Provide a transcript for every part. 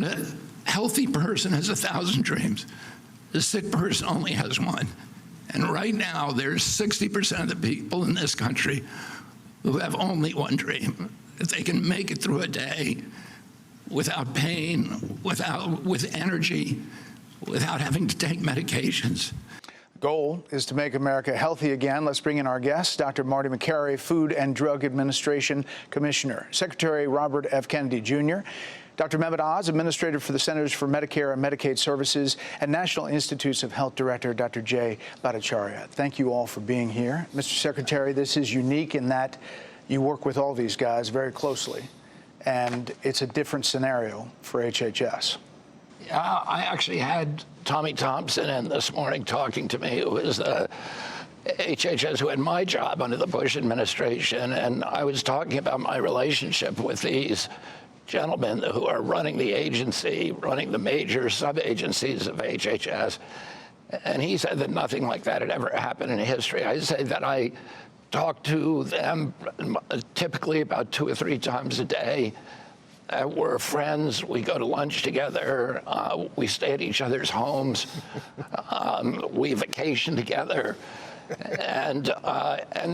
A healthy person has 1,000 dreams. A sick person only has one. And right now, there's 60% of the people in this country who have only one dream. If they can make it through a day without pain, with energy, without having to take medications. Goal is to make America healthy again. Let's bring in our guest, Dr. Marty Makary, Food and Drug Administration Commissioner, Secretary Robert F. Kennedy, Jr., Dr. Mehmet Oz, Administrator for the Centers for Medicare and Medicaid Services, and National Institutes of Health Director, Dr. J. Bhattacharya. Thank you all for being here. Mr. Secretary, this is unique in that you work with all these guys very closely, and it's a different scenario for HHS. Yeah, I actually had Tommy Thompson in this morning talking to me, who was the HHS who had my job under the Bush administration, and I was talking about my relationship with these gentlemen who are running the agency, running the major sub-agencies of HHS, and he said that nothing like that had ever happened in history. I say that I talk to them typically about 2 or 3 times a day. We're friends. We go to lunch together. We stay at each other's homes. We vacation together. And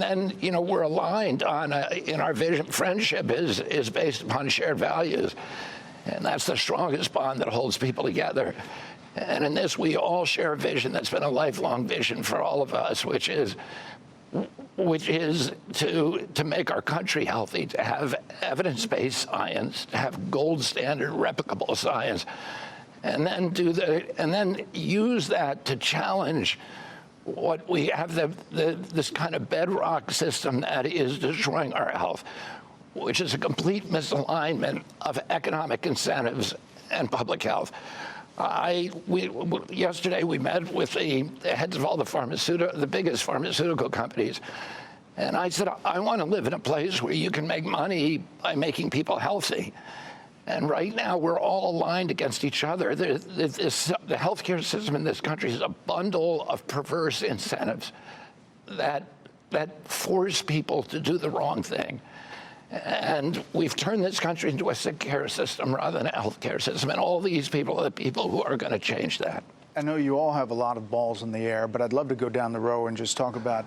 then, you know, we're aligned on, in our vision. Friendship is based upon shared values. And that's the strongest bond that holds people together. And in this, we all share a vision that's been a lifelong vision for all of us, which is to make our country healthy, to have evidence-based science, to have gold standard replicable science, and then use that to challenge what we have this kind of bedrock system that is destroying our health, which is a complete misalignment of economic incentives and public health. Yesterday we met with the heads of all the biggest pharmaceutical companies, and I said, I want to live in a place where you can make money by making people healthy. And right now we're all aligned against each other. The healthcare system in this country is a bundle of perverse incentives that force people to do the wrong thing. And we've turned this country into a sick care system rather than a health care system. And all these people are the people who are going to change that. I know you all have a lot of balls in the air, but I'd love to go down the row and just talk about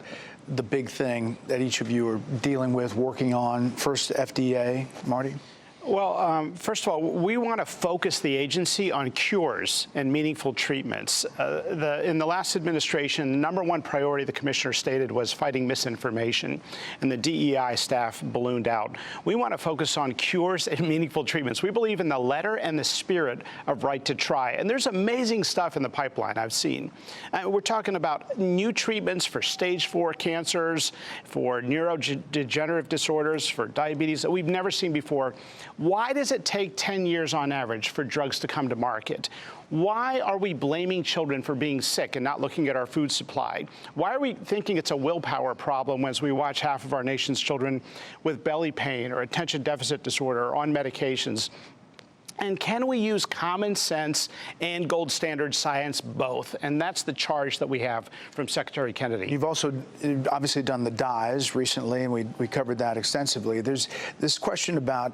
the big thing that each of you are dealing with, working on. First, FDA. Marty? Well, first of all, we want to focus the agency on cures and meaningful treatments. In the last administration, the #1 priority the commissioner stated was fighting misinformation, and the DEI staff ballooned out. We want to focus on cures and meaningful treatments. We believe in the letter and the spirit of right to try, and there's amazing stuff in the pipeline I've seen. We're talking about new treatments for stage 4 cancers, for neurodegenerative disorders, for diabetes that we've never seen before. Why does it take 10 years on average for drugs to come to market? Why are we blaming children for being sick and not looking at our food supply? Why are we thinking it's a willpower problem as we watch half of our nation's children with belly pain or attention deficit disorder or on medications? And can we use common sense and gold standard science both? And that's the charge that we have from Secretary Kennedy. You've also obviously done the dyes recently, and we covered that extensively. There's this question about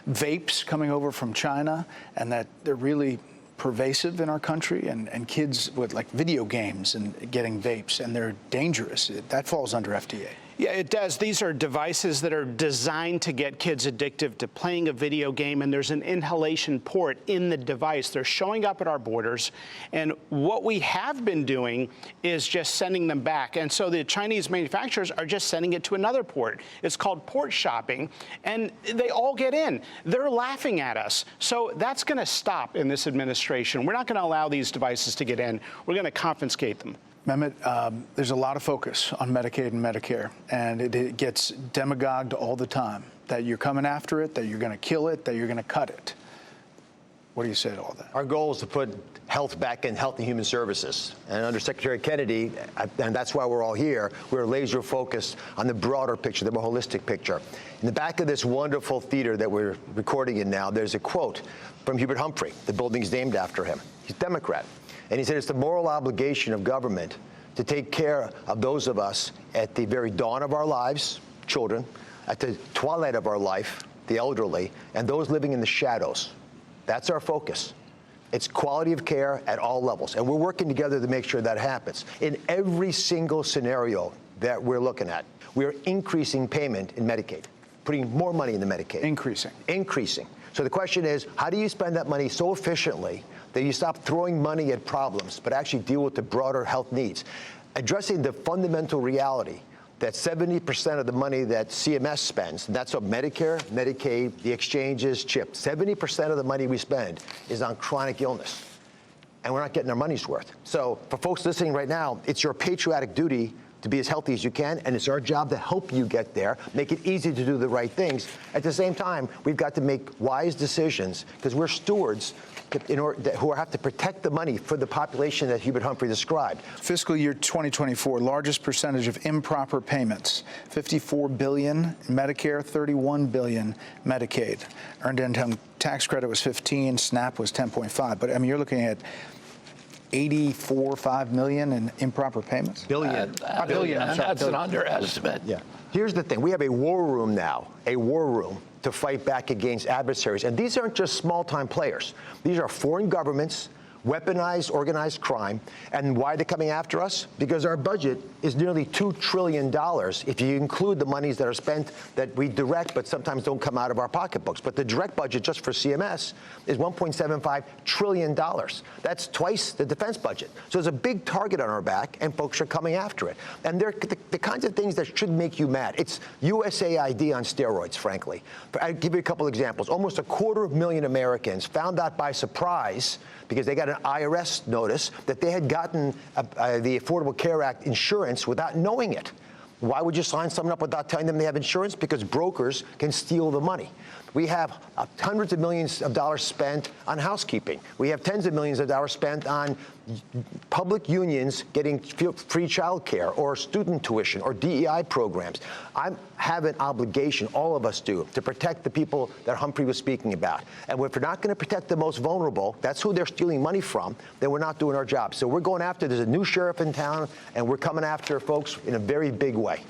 vapes coming over from China, and that they're really pervasive in our country, and kids with like video games and getting vapes, and they're dangerous. That falls under FDA. Yeah, it does. These are devices that are designed to get kids addictive to playing a video game, and there's an inhalation port in the device. They're showing up at our borders, and what we have been doing is just sending them back. And so the Chinese manufacturers are just sending it to another port. It's called port shopping, and they all get in. They're laughing at us. So that's going to stop in this administration. We're not going to allow these devices to get in. We're going to confiscate them. Mehmet, there's a lot of focus on Medicaid and Medicare, and it gets demagogued all the time, that you're coming after it, that you're going to kill it, that you're going to cut it. What do you say to all that? Our goal is to put health back in Health and Human Services. And under Secretary Kennedy, and that's why we're all here, we're laser focused on the broader picture, the more holistic picture. In the back of this wonderful theater that we're recording in now, there's a quote from Hubert Humphrey. The building's named after him. He's a Democrat. And he said it's the moral obligation of government to take care of those of us at the very dawn of our lives, children, at the twilight of our life, the elderly, and those living in the shadows. That's our focus. It's quality of care at all levels, and we're working together to make sure that happens. In every single scenario that we're looking at, we're increasing payment in Medicaid, putting more money in the Medicaid. Increasing. Increasing. So the question is, how do you spend that money so efficiently that you stop throwing money at problems, but actually deal with the broader health needs? Addressing the fundamental reality that 70% of the money that CMS spends, and that's what Medicare, Medicaid, the exchanges, CHIP, 70% of the money we spend is on chronic illness. And we're not getting our money's worth. So for folks listening right now, it's your patriotic duty to be as healthy as you can, and it's our job to help you get there, make it easy to do the right things. At the same time, we've got to make wise decisions because we're stewards who have to protect the money for the population that Hubert Humphrey described. Fiscal year 2024, largest percentage of improper payments, $54 billion Medicare, $31 billion Medicaid. Earned income tax credit was 15, SNAP was 10.5. But I mean, you're looking at 5 million in improper payments? Billion. Billion, I'm sorry. That's an underestimate. Yeah. Here's the thing. We have a war room now, a war room to fight back against adversaries. And these aren't just small-time players. These are foreign governments, weaponized organized crime. And why are they coming after us? Because our budget is nearly $2 trillion if you include the monies that are spent that we direct but sometimes don't come out of our pocketbooks. But the direct budget just for CMS is $1.75 trillion. That's twice the defense budget. So there's a big target on our back, and folks are coming after it. And they're the kinds of things that should make you mad. It's USAID on steroids, frankly. I'll give you a couple examples. Almost 250,000 Americans found out by surprise because they got an IRS notice that they had gotten the Affordable Care Act insurance without knowing it. Why would you sign someone up without telling them they have insurance? Because brokers can steal the money. We have hundreds of millions of dollars spent on housekeeping. We have tens of millions of dollars spent on public unions getting free child care or student tuition or DEI programs. I have an obligation, all of us do, to protect the people that Humphrey was speaking about. And if we're not going to protect the most vulnerable, that's who they're stealing money from, then we're not doing our job. So we're going after, there's a new sheriff in town, and we're coming after folks in a very big way.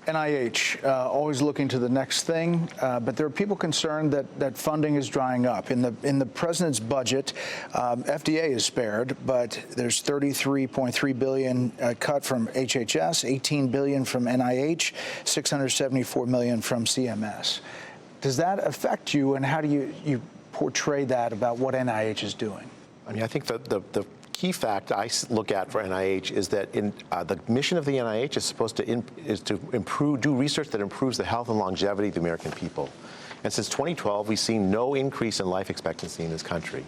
NIH, always looking to the next thing, but there are people concerned that funding is drying up. In the president's budget, FDA is spared, but there's $33.3 billion cut from HHS, $18 billion from NIH, $674 million from CMS. Does that affect you, and how do you portray that about what NIH is doing? I mean, I think the key fact I look at for NIH is that the mission of the NIH is supposed to do research that improves the health and longevity of the American people. And since 2012, we've seen no increase in life expectancy in this country.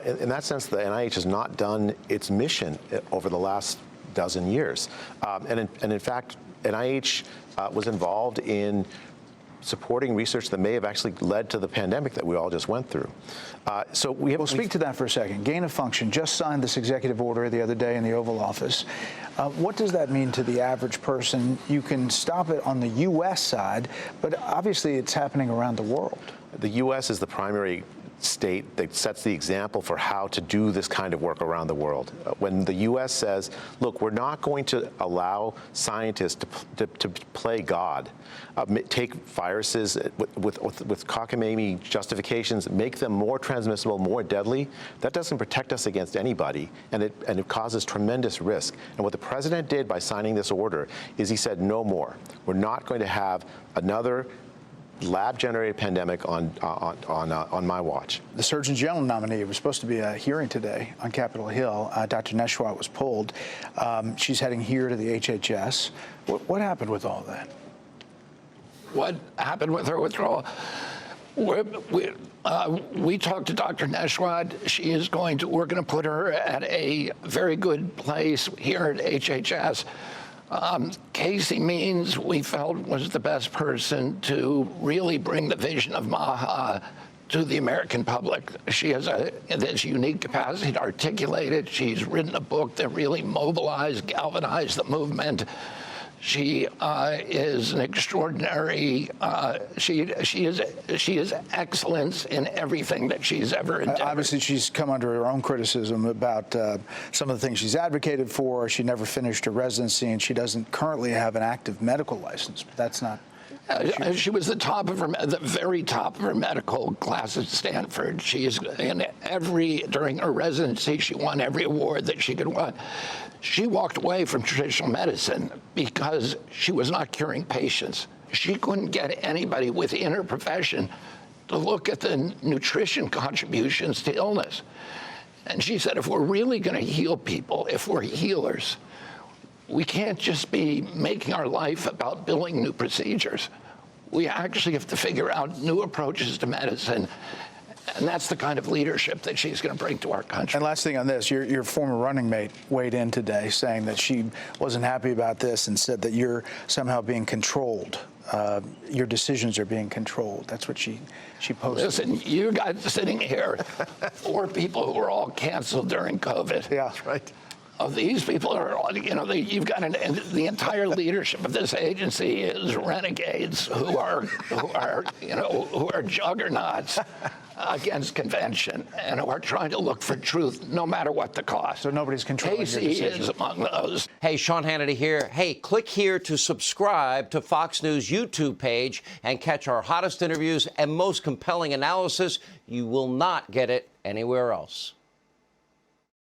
In that sense, the NIH has not done its mission over the last dozen years. And in fact, NIH was involved in supporting research that may have actually led to the pandemic that we all just went through. So we'll speak to that for a second. Gain of function just signed this executive order the other day in the Oval Office. What does that mean to the average person? You can stop it on the U.S. side, but obviously it's happening around the world. The U.S. is the primary state that sets the example for how to do this kind of work around the world. When the U.S. says, look, we're not going to allow scientists to play God, take viruses with cockamamie justifications, make them more transmissible, more deadly, that doesn't protect us against anybody, and it causes tremendous risk. And what the president did by signing this order is he said no more. We're not going to have another lab-generated pandemic on my watch. The Surgeon General nominee was supposed to be a hearing today on Capitol Hill. Dr. Neshwat was pulled. She's heading here to the HHS. What happened with all that? What happened with her withdrawal? We talked to Dr. Neshwat. We're going to put her at a very good place here at HHS. Casey Means, we felt, was the best person to really bring the vision of MAHA to the American public. She has this unique capacity to articulate it. She's written a book that really mobilized, galvanized the movement. She is an extraordinary. She is excellence in everything that she's ever endeavored. Obviously, she's come under her own criticism about some of the things she's advocated for. She never finished her residency, and she doesn't currently have an active medical license. But that's not She was the very top of her medical class at Stanford. She's during her residency, she won every award that she could win. She walked away from traditional medicine because she was not curing patients. She couldn't get anybody within her profession to look at the nutrition contributions to illness. And she said, if we're really going to heal people, if we're healers, we can't just be making our life about building new procedures. We actually have to figure out new approaches to medicine. And that's the kind of leadership that she's going to bring to our country. And last thing on this, your former running mate weighed in today saying that she wasn't happy about this and said that you're somehow being controlled. Your decisions are being controlled. That's what she posted. Listen, you guys sitting here, 4 people who were all canceled during COVID. Yeah, that's right. Of these people are, you've got the entire leadership of this agency is renegades who are juggernauts against convention and who are trying to look for truth no matter what the cost. So nobody's controlling your Casey decisions. is among those. Hey, Sean Hannity here. Hey, click here to subscribe to Fox News YouTube page and catch our hottest interviews and most compelling analysis. You will not get it anywhere else.